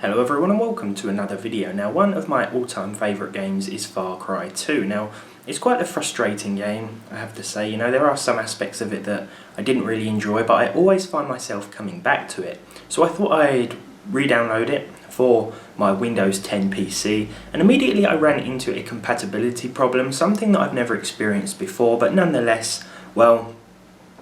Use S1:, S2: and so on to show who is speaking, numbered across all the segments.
S1: Hello everyone and welcome to another video. Now, one of my all-time favourite games is Far Cry 2. Now, it's quite a frustrating game, I have to say. You know, there are some aspects of it that I didn't really enjoy, but I always find myself coming back to it. So I thought I'd re-download it for my Windows 10 PC, and immediately I ran into a compatibility problem, something that I've never experienced before, but nonetheless, well,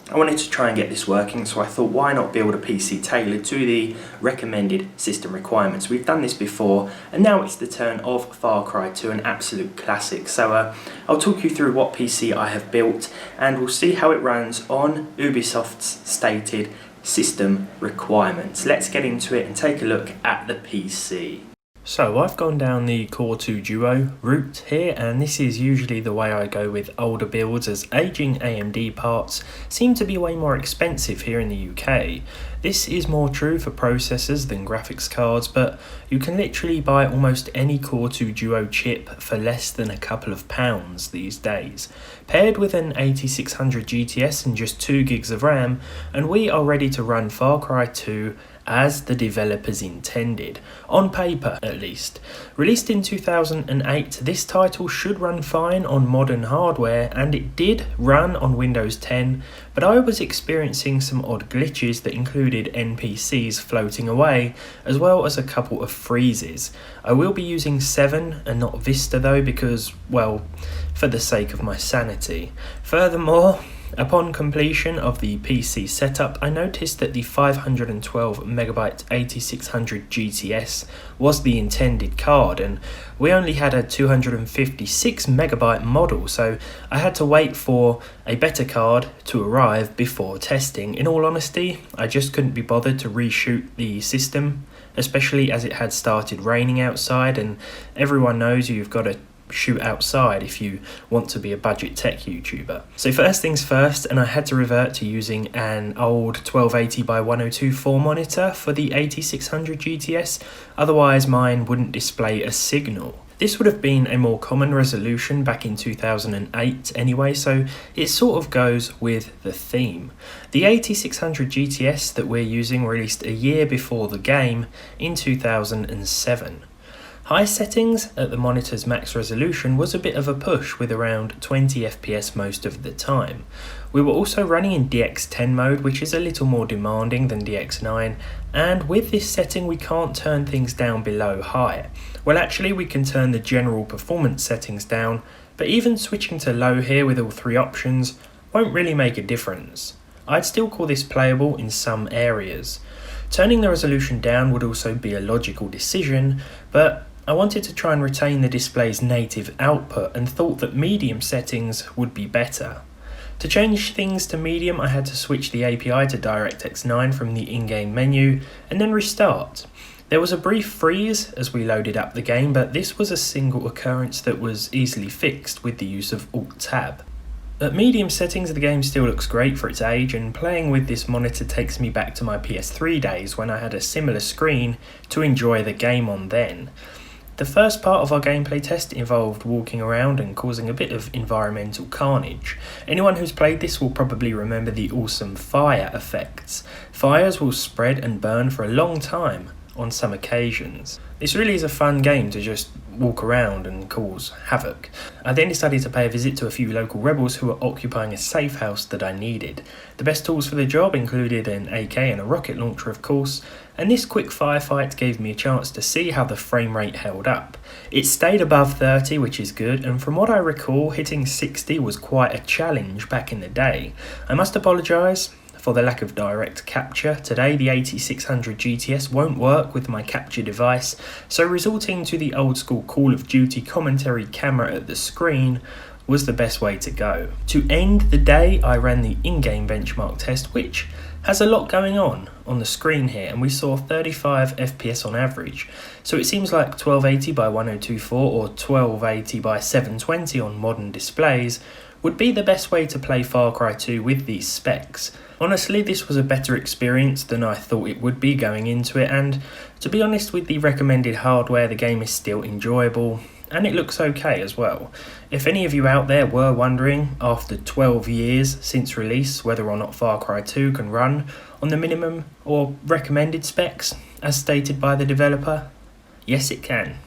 S1: I wanted to try and get this working, so I thought, why not build a PC tailored to the recommended system requirements. We've done this before, and now it's the turn of Far Cry 2, an absolute classic. So I'll talk you through what PC I have built, and we'll see how it runs on Ubisoft's stated system requirements. Let's get into it and take a look at the PC. So I've gone down the Core 2 Duo route here, and this is usually the way I go with older builds, as aging AMD parts seem to be way more expensive here in the UK. This is more true for processors than graphics cards, but you can literally buy almost any Core 2 Duo chip for less than a couple of pounds these days. Paired with an 8600 GTS and just 2 gigs of RAM, and we are ready to run Far Cry 2 as the developers intended, on paper at least. Released in 2008, this title should run fine on modern hardware, and it did run on Windows 10, but I was experiencing some odd glitches that included NPCs floating away, as well as a couple of freezes. I will be using 7 and not Vista though, because, well, for the sake of my sanity. Furthermore, upon completion of the PC setup, I noticed that the 512MB 8600 GTS was the intended card, and we only had a 256MB model, so I had to wait for a better card to arrive before testing. In all honesty, I just couldn't be bothered to reshoot the system, especially as it had started raining outside, and everyone knows you've got to shoot outside if you want to be a budget tech YouTuber. So first things first, and I had to revert to using an old 1280 by 1024 monitor for the 8600 GTS, otherwise mine wouldn't display a signal. This would have been a more common resolution back in 2008 anyway, so it sort of goes with the theme. The 8600 GTS that we're using released a year before the game in 2007. High settings at the monitor's max resolution was a bit of a push, with around 20 FPS most of the time. We were also running in DX10 mode, which is a little more demanding than DX9, and with this setting we can't turn things down below high. Well, actually we can turn the general performance settings down, but even switching to low here with all three options won't really make a difference. I'd still call this playable in some areas. Turning the resolution down would also be a logical decision, but I wanted to try and retain the display's native output and thought that medium settings would be better. To change things to medium, I had to switch the API to DirectX 9 from the in-game menu and then restart. There was a brief freeze as we loaded up the game, but this was a single occurrence that was easily fixed with the use of Alt-Tab. At medium settings, the game still looks great for its age, and playing with this monitor takes me back to my PS3 days when I had a similar screen to enjoy the game on then. The first part of our gameplay test involved walking around and causing a bit of environmental carnage. Anyone who's played this will probably remember the awesome fire effects. Fires will spread and burn for a long time on some occasions. This really is a fun game to just walk around and cause havoc. I then decided to pay a visit to a few local rebels who were occupying a safe house that I needed. The best tools for the job included an AK and a rocket launcher, of course, and this quick firefight gave me a chance to see how the frame rate held up. It stayed above 30, which is good, and from what I recall, hitting 60 was quite a challenge back in the day. I must apologise for the lack of direct capture. Today the 8600 GTS won't work with my capture device, so resorting to the old school Call of Duty commentary camera at the screen was the best way to go. To end the day, I ran the in-game benchmark test, which has a lot going on the screen here, and we saw 35 FPS on average. So it seems like 1280 by 1024 or 1280 by 720 on modern displays would be the best way to play Far Cry 2 with these specs. Honestly, this was a better experience than I thought it would be going into it, and to be honest, with the recommended hardware, the game is still enjoyable, and it looks okay as well. If any of you out there were wondering, after 12 years since release, whether or not Far Cry 2 can run on the minimum or recommended specs, as stated by the developer? Yes, it can.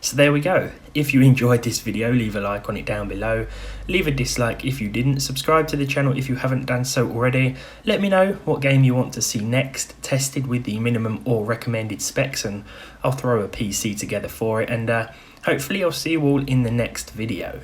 S1: So there we go. If you enjoyed this video, leave a like on it down below. Leave a dislike if you didn't. Subscribe to the channel if you haven't done so already. Let me know what game you want to see next, tested with the minimum or recommended specs, and I'll throw a PC together for it. And hopefully I'll see you all in the next video.